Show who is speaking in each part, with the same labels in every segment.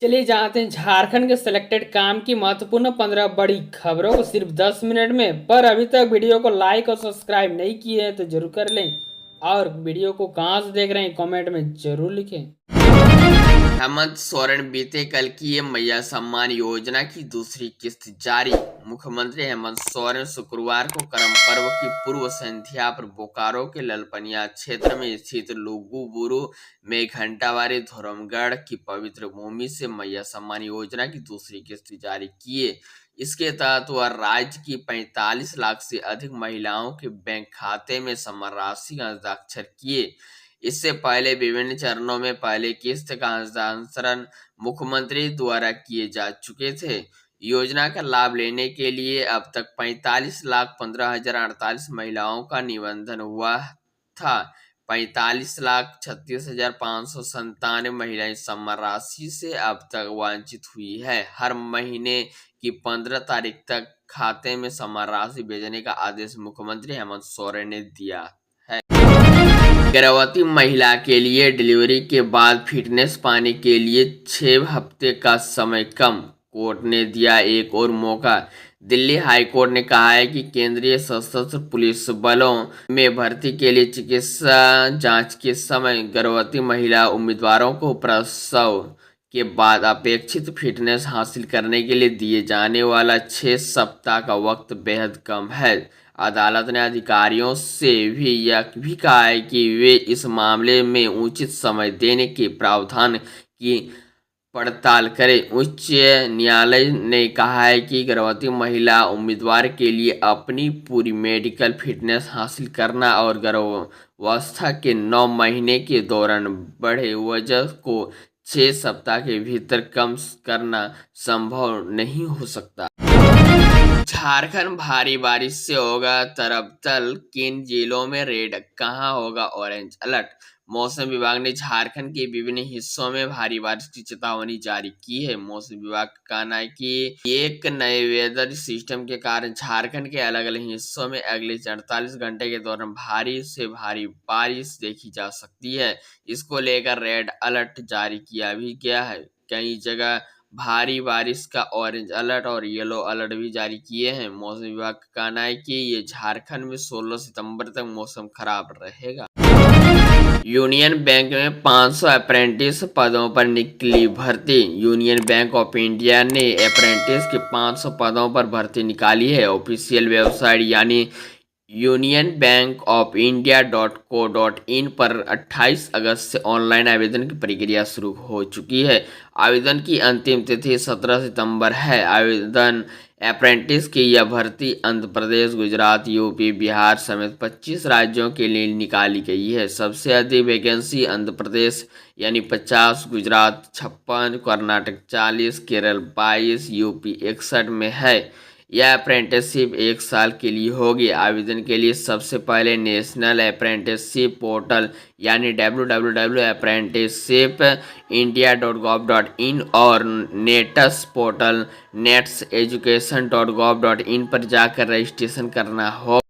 Speaker 1: चलिए जानते हैं झारखंड के सिलेक्टेड काम की महत्वपूर्ण 15 बड़ी खबरों को सिर्फ 10 मिनट में। पर अभी तक वीडियो को लाइक और सब्सक्राइब नहीं किए हैं तो जरूर कर लें। और वीडियो को कहाँ से देख रहे हैं कमेंट में जरूर लिखें।
Speaker 2: हेमंत सोरेन बीते कल किए मैया सम्मान योजना की दूसरी किस्त जारी। मुख्यमंत्री हेमंत सोरेन शुक्रवार को करम पर्व की पूर्व संध्या पर बोकारो के ललपनिया क्षेत्र में स्थित लुगुबुरु में घंटावारी धोरमगढ़ की पवित्र भूमि से मैया सम्मान योजना की दूसरी किस्त जारी किए। इसके तहत वह राज्य की 45 लाख से अधिक महिलाओं के बैंक खाते में सम्मान राशि का हस्ताक्षर किए। इससे पहले विभिन्न चरणों में पहली किस्त का हस्तांतरण मुख्यमंत्री द्वारा किए जा चुके थे। योजना का लाभ लेने के लिए अब तक 45,15,048 महिलाओं का निबंधन हुआ था। 45,36,597 महिलाएं सम्मान राशि से अब तक वंचित हुई है। हर महीने की 15 तारीख तक खाते में सम्मान राशि भेजने का आदेश मुख्यमंत्री हेमंत सोरेन ने दिया है। गर्भवती महिला के लिए डिलीवरी के बाद फिटनेस पाने के लिए 6 हफ्ते का समय कम, कोर्ट ने दिया एक और मौका। दिल्ली हाई कोर्ट ने कहा है कि केंद्रीय सशस्त्र पुलिस बलों में भर्ती के लिए चिकित्सा जांच के समय गर्भवती महिला उम्मीदवारों को प्रसव के बाद अपेक्षित फिटनेस हासिल करने के लिए दिए जाने वाला 6 सप्ताह का वक्त बेहद कम है। अदालत ने अधिकारियों से भी यह भी कहा है कि वे इस मामले में उचित समय देने के प्रावधान की पड़ताल करें। उच्च न्यायालय ने कहा है कि गर्भवती महिला उम्मीदवार के लिए अपनी पूरी मेडिकल फिटनेस हासिल करना और गर्भावस्था के 9 महीने के दौरान बढ़े वजन को 6 सप्ताह के भीतर कम करना संभव नहीं हो सकता। झारखंड भारी बारिश से होगा तरबतल, किन जिलों में रेड, कहां होगा ऑरेंज अलर्ट। मौसम विभाग ने झारखंड के विभिन्न हिस्सों में भारी बारिश की चेतावनी जारी की है। मौसम विभाग का कहना है कि एक नए वेदर सिस्टम के कारण झारखंड के अलग अलग हिस्सों में अगले 48 घंटे के दौरान भारी से भारी बारिश देखी जा सकती है। इसको लेकर रेड अलर्ट जारी किया भी गया है। कई जगह भारी बारिश का ऑरेंज अलर्ट और येलो अलर्ट भी जारी किए हैं। मौसम विभाग का कहना है कि ये झारखंड में 16 सितंबर तक मौसम खराब रहेगा। यूनियन बैंक में 500 अप्रेंटिस पदों पर निकली भर्ती। यूनियन बैंक ऑफ इंडिया ने अप्रेंटिस के 500 पदों पर भर्ती निकाली है। ऑफिशियल वेबसाइट यानी union bank of India .co.in पर 28 अगस्त से ऑनलाइन आवेदन की प्रक्रिया शुरू हो चुकी है। आवेदन की अंतिम तिथि 17 सितंबर है। आवेदन अप्रेंटिस की यह भर्ती आंध्र प्रदेश, गुजरात, यूपी, बिहार समेत 25 राज्यों के लिए निकाली गई है। सबसे अधिक वैकेंसी आंध्र प्रदेश यानी 50, गुजरात 56, कर्नाटक 40, केरल 22, यूपी 61 में है। यह अप्रेंटिसशिप 1 साल के लिए होगी। आवेदन के लिए सबसे पहले नेशनल अप्रेंटिसशिप पोर्टल यानी www.apprenticeshipindia.gov.in और नेटस पोर्टल netseducation.gov.in पर जाकर रजिस्ट्रेशन करना होगा।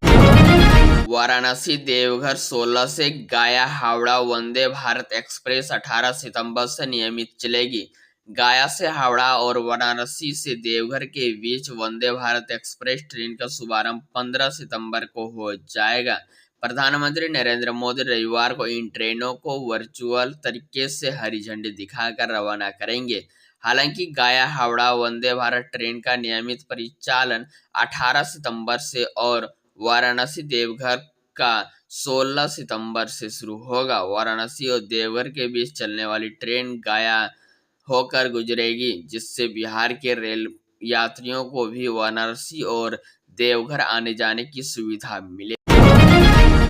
Speaker 2: वाराणसी देवघर 16 से, गया हावड़ा वंदे भारत एक्सप्रेस 18 सितंबर से नियमित चलेगी। गया से हावड़ा और वाराणसी से देवघर के बीच वंदे भारत एक्सप्रेस ट्रेन का शुभारंभ 15 सितंबर को हो जाएगा। प्रधानमंत्री नरेंद्र मोदी रविवार को इन ट्रेनों को वर्चुअल तरीके से हरी झंडी दिखाकर रवाना करेंगे। हालांकि गया हावड़ा वंदे भारत ट्रेन का नियमित परिचालन 18 सितंबर से और वाराणसी देवघर का 16 सितंबर से शुरू होगा। वाराणसी और देवघर के बीच चलने वाली ट्रेन गया होकर गुजरेगी, जिससे बिहार के रेल यात्रियों को भी वाराणसी और देवघर आने जाने की सुविधा मिले।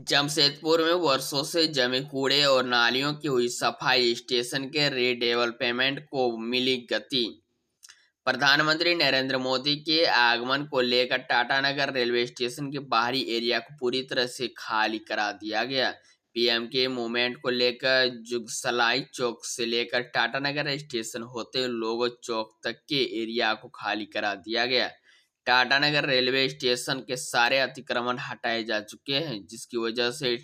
Speaker 2: जमशेदपुर में वर्षों से जमे कूड़े और नालियों की हुई सफाई, स्टेशन के रीडेवलपमेंट को मिली गति। प्रधानमंत्री नरेंद्र मोदी के आगमन को लेकर टाटानगर रेलवे स्टेशन के बाहरी एरिया को पूरी तरह से खाली करा दिया गया। पीएम के मूवमेंट को लेकर जुगसलाई चौक से लेकर टाटानगर स्टेशन होते हुए लोगो चौक तक के एरिया को खाली करा दिया गया। टाटानगर रेलवे स्टेशन के सारे अतिक्रमण हटाए जा चुके हैं, जिसकी वजह से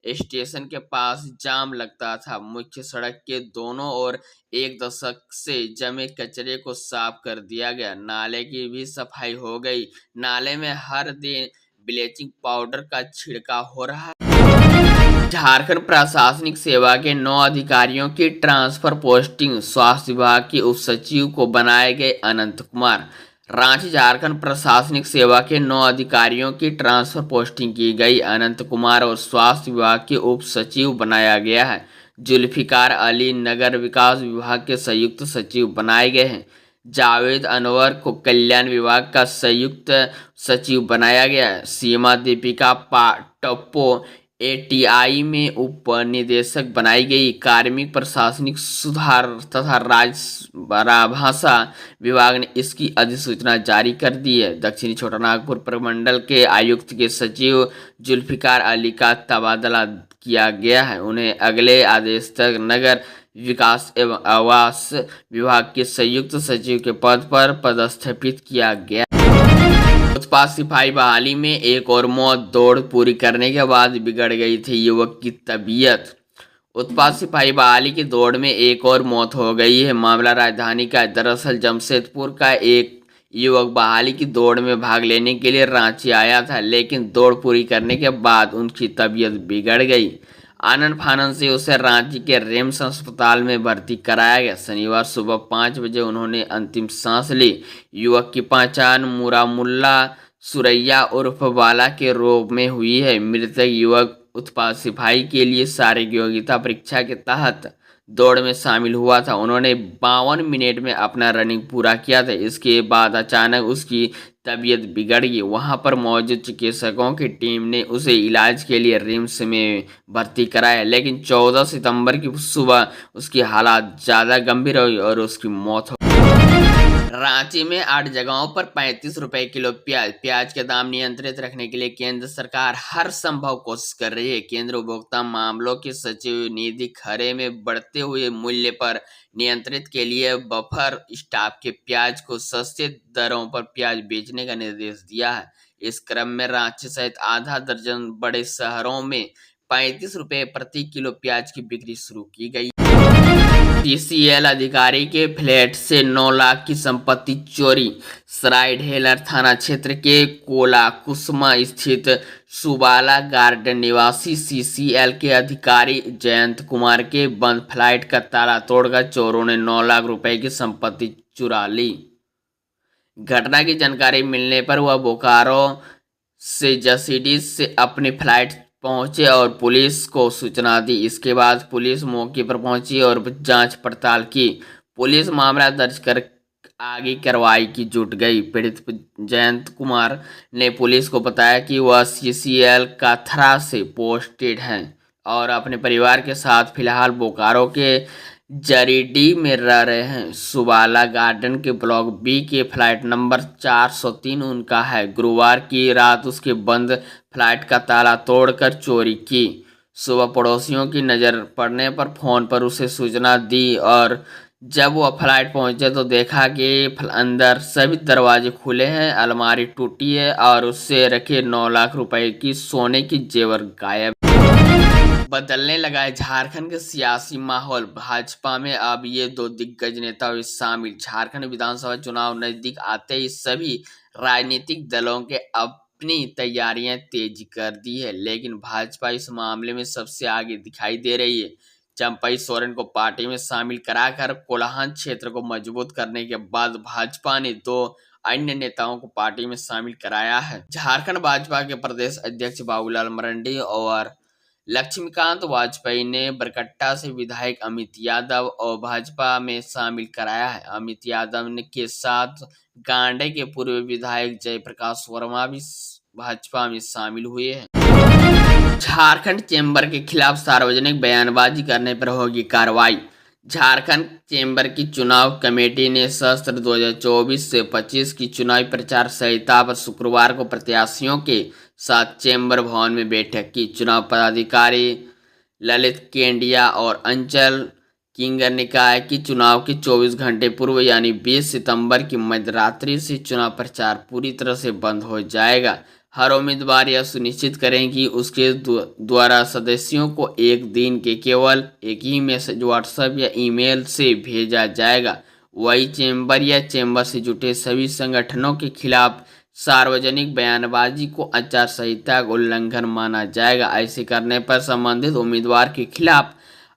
Speaker 2: स्टेशन के पास जाम लगता था। मुख्य सड़क के दोनों ओर 1 दशक से जमे कचरे को साफ कर दिया गया। नाले की भी सफाई हो गई। नाले में हर दिन ब्लीचिंग पाउडर का छिड़काव हो रहा है। झारखंड प्रशासनिक सेवा के 9 अधिकारियों की ट्रांसफर पोस्टिंग। स्वास्थ्य विभाग के उप सचिव को बनाए गए अनंत कुमार। रांची झारखंड प्रशासनिक सेवा के 9 अधिकारियों की ट्रांसफर पोस्टिंग की गई। अनंत कुमार और स्वास्थ्य विभाग के उप सचिव बनाया गया है। जुल्फिकार अली नगर विकास विभाग के संयुक्त सचिव बनाए गए हैं। जावेद अनवर को कल्याण विभाग का संयुक्त सचिव बनाया गया है। सीमा दीपिका टप्पो एटीआई में उप निदेशक बनाई गई। कार्मिक प्रशासनिक सुधार तथा राजभाषा विभाग ने इसकी अधिसूचना जारी कर दी है। दक्षिणी छोटानागपुर प्रमंडल के आयुक्त के सचिव जुल्फिकार अली का तबादला किया गया है। उन्हें अगले आदेश तक नगर विकास एवं आवास विभाग के संयुक्त सचिव के पद पर पदस्थापित किया गया। उत्पाद सिपाही बहाली में एक और मौत। दौड़ पूरी करने के बाद बिगड़ गई थी युवक की तबीयत। उत्पाद सिपाही बहाली की दौड़ में एक और मौत हो गई है। मामला राजधानी का है। दरअसल जमशेदपुर का एक युवक बहाली की दौड़ में भाग लेने के लिए रांची आया था, लेकिन दौड़ पूरी करने के बाद उनकी तबीयत बिगड़ गई। आनन फानन से उसे रांची के रिम्स अस्पताल में भर्ती कराया गया। शनिवार सुबह 5 बजे उन्होंने अंतिम सांस ली। युवक की पहचान मुरामुल्ला सुरैया उर्फ बाला के रूप में हुई है। मृतक युवक उत्पाद सिपाही के लिए शारीरिक योग्यता परीक्षा के तहत दौड़ में शामिल हुआ था। उन्होंने 52 मिनट में अपना रनिंग पूरा किया था। इसके बाद अचानक उसकी तबीयत बिगड़ गई। वहां पर मौजूद चिकित्सकों की टीम ने उसे इलाज के लिए रिम्स में भर्ती कराया, लेकिन 14 सितंबर की सुबह उसकी हालत ज़्यादा गंभीर हुई और उसकी मौत हो गई। रांची में 8 जगहों पर 35 रुपए किलो प्याज। प्याज के दाम नियंत्रित रखने के लिए केंद्र सरकार हर संभव कोशिश कर रही है। केंद्र उपभोक्ता मामलों के सचिव निधि खरे में बढ़ते हुए मूल्य पर नियंत्रित के लिए बफर स्टॉक के प्याज को सस्ते दरों पर प्याज बेचने का निर्देश दिया है। इस क्रम में रांची सहित आधा दर्जन बड़े शहरों में 35 रुपए प्रति किलो प्याज की बिक्री शुरू की गई। सीसीएल अधिकारी के फ्लैट से 9 लाख की संपत्ति चोरी। सरायढेलर थाना क्षेत्र के कोला कुसुमा स्थित सुबाला गार्डन निवासी सीसीएल के अधिकारी जयंत कुमार के बंद फ्लाइट का ताला तोड़कर चोरों ने 9 लाख रुपए की संपत्ति चुरा ली। घटना की जानकारी मिलने पर वह बोकारो से जसीडीज से अपनी फ्लाइट पहुंचे और पुलिस को सूचना दी। इसके बाद पुलिस मौके पर पहुंची और जांच पड़ताल की। पुलिस मामला दर्ज कर आगे कार्रवाई की जुट गई। पीड़ित जयंत कुमार ने पुलिस को बताया कि वह सीसीएल काथरा से पोस्टेड है और अपने परिवार के साथ फिलहाल बोकारो के जरीडी में रह रहे हैं। सुबाला गार्डन के ब्लॉक बी के फ्लाइट नंबर 403 उनका है। गुरुवार की रात उसके बंद फ्लाइट का ताला तोड़कर चोरी की। सुबह पड़ोसियों की नज़र पड़ने पर फोन पर उसे सूचना दी और जब वह फ्लाइट पहुंचे तो देखा कि अंदर सभी दरवाजे खुले हैं, अलमारी टूटी है और उससे रखे 9 लाख रुपए की सोने की जेवर गायब। बदलने लगा है झारखंड के सियासी माहौल। भाजपा में अब ये 2 दिग्गज नेता हुए शामिल। झारखंड विधानसभा चुनाव नजदीक आते ही सभी राजनीतिक दलों के अपनी तैयारियां तेज कर दी है, लेकिन भाजपा इस मामले में सबसे आगे दिखाई दे रही है। चंपई सोरेन को पार्टी में शामिल कराकर कोल्हान क्षेत्र को मजबूत करने के बाद भाजपा ने 2 अन्य नेताओं को पार्टी में शामिल कराया है। झारखंड भाजपा के प्रदेश अध्यक्ष बाबूलाल मरांडी और लक्ष्मीकांत वाजपेयी ने बरकट्टा से विधायक अमित यादव और भाजपा में शामिल कराया है। अमित यादव के साथ गांडे के पूर्व विधायक जयप्रकाश वर्मा भी भाजपा में शामिल हुए हैं। झारखंड चैम्बर के खिलाफ सार्वजनिक बयानबाजी करने पर होगी कार्रवाई। झारखंड चैम्बर की चुनाव कमेटी ने सत्र 2024 से 25 की चुनावी प्रचार संहिता पर शुक्रवार को प्रत्याशियों के साथ चैम्बर भवन में बैठक की। चुनाव पदाधिकारी ललित केंडिया और अंचल किंगर ने कहा है कि चुनाव के 24 घंटे पूर्व यानी 20 सितंबर की मध्यरात्रि से चुनाव प्रचार पूरी तरह से बंद हो जाएगा। हर उम्मीदवार यह सुनिश्चित करें कि उसके द्वारा सदस्यों को एक दिन के केवल एक ही मैसेज व्हाट्सएप या ईमेल से भेजा जाएगा। वही चैम्बर या चैम्बर से जुटे सभी संगठनों के खिलाफ सार्वजनिक बयानबाजी को आचार संहिता का उल्लंघन माना जाएगा। ऐसे करने पर संबंधित उम्मीदवार के खिलाफ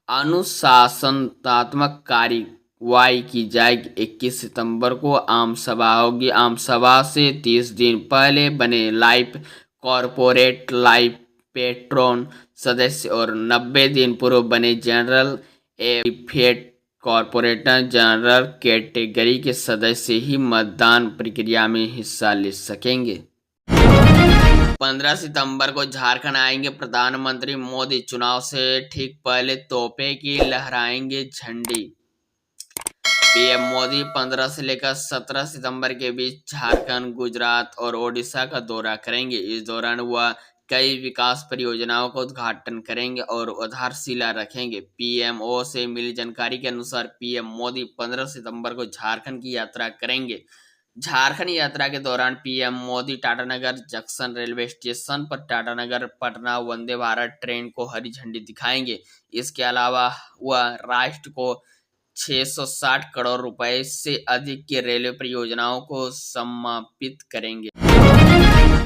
Speaker 2: अनुशासनात्मक कार्रवाई की जाएगी। 21 सितंबर को आम सभा होगी। आम सभा से 30 दिन पहले बने लाइफ कॉरपोरेट लाइफ पेट्रोन सदस्य और 90 दिन पूर्व बने जनरल एफेट कॉरपोरेटर जनरल कैटेगरी के सदस्य ही मतदान प्रक्रिया में हिस्सा ले सकेंगे। 15 सितंबर को झारखंड आएंगे प्रधानमंत्री मोदी। चुनाव से ठीक पहले तोहफे की लहराएंगे झंडी। पीएम मोदी 15 से लेकर 17 सितंबर के बीच झारखंड, गुजरात और ओडिशा का दौरा करेंगे। इस दौरान वह कई विकास परियोजनाओं का उद्घाटन करेंगे और आधारशिला रखेंगे। पीएमओ से मिली जानकारी के अनुसार पीएम मोदी 15 सितंबर को झारखंड की यात्रा करेंगे। झारखंड यात्रा के दौरान PM Modi Tatanagar junction railway station पर टाटानगर पटना वंदे भारत ट्रेन को हरी झंडी दिखाएंगे। इसके अलावा वह राष्ट्र को 660 करोड़ रुपए से अधिक की रेलवे परियोजनाओं को समर्पित करेंगे।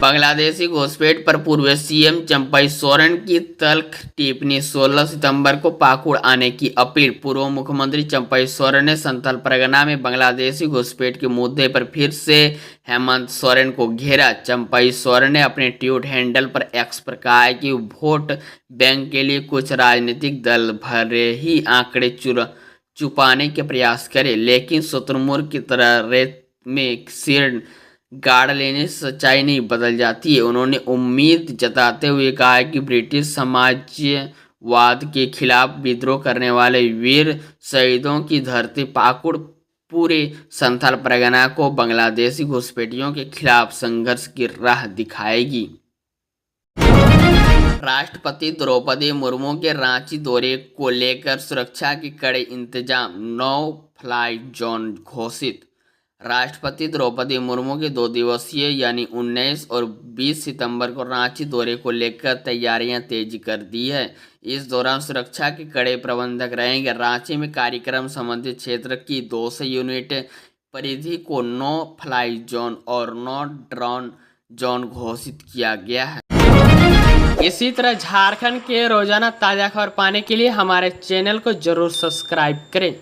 Speaker 2: बांग्लादेशी घुसपैठ पर पूर्व सीएम चंपई सोरेन की तल्ख टिप्पणी। 16 सितंबर को पाकुड़ आने की अपील। पूर्व मुख्यमंत्री चंपई सोरेन ने संथाल परगना में बांग्लादेशी घुसपैठ के मुद्दे पर फिर से हेमंत सोरेन को घेरा। चंपई सोरेन ने अपने ट्वीट हैंडल पर एक्स पर कहा है कि वोट बैंक के लिए कुछ राजनीतिक दल भले ही आंकड़े छुपाने के प्रयास करे, लेकिन शुतुरमुर्ग की तरह रेत में सिर गाड़ लेने से सच्चाई नहीं बदल जाती है। उन्होंने उम्मीद जताते हुए कहा है कि ब्रिटिश साम्राज्यवाद के खिलाफ विद्रोह करने वाले वीर शहीदों की धरती पाकुड़ पूरे संथाल परगना को बांग्लादेशी घुसपैठियों के खिलाफ संघर्ष की राह दिखाएगी। राष्ट्रपति द्रौपदी मुर्मू के रांची दौरे को लेकर सुरक्षा के कड़े इंतजाम, 9 फ्लाई जोन घोषित। राष्ट्रपति द्रौपदी मुर्मू के 2 दिवसीय यानी 19 और 20 सितंबर को रांची दौरे को लेकर तैयारियां तेजी कर दी है। इस दौरान सुरक्षा के कड़े प्रबंधक रहेंगे। रांची में कार्यक्रम संबंधित क्षेत्र की 200 यूनिट परिधि को 9 फ्लाई जोन और 9 ड्रोन जोन घोषित किया गया है।
Speaker 1: इसी तरह झारखंड के रोजाना ताज़ा खबर पाने के लिए हमारे चैनल को जरूर सब्सक्राइब करें।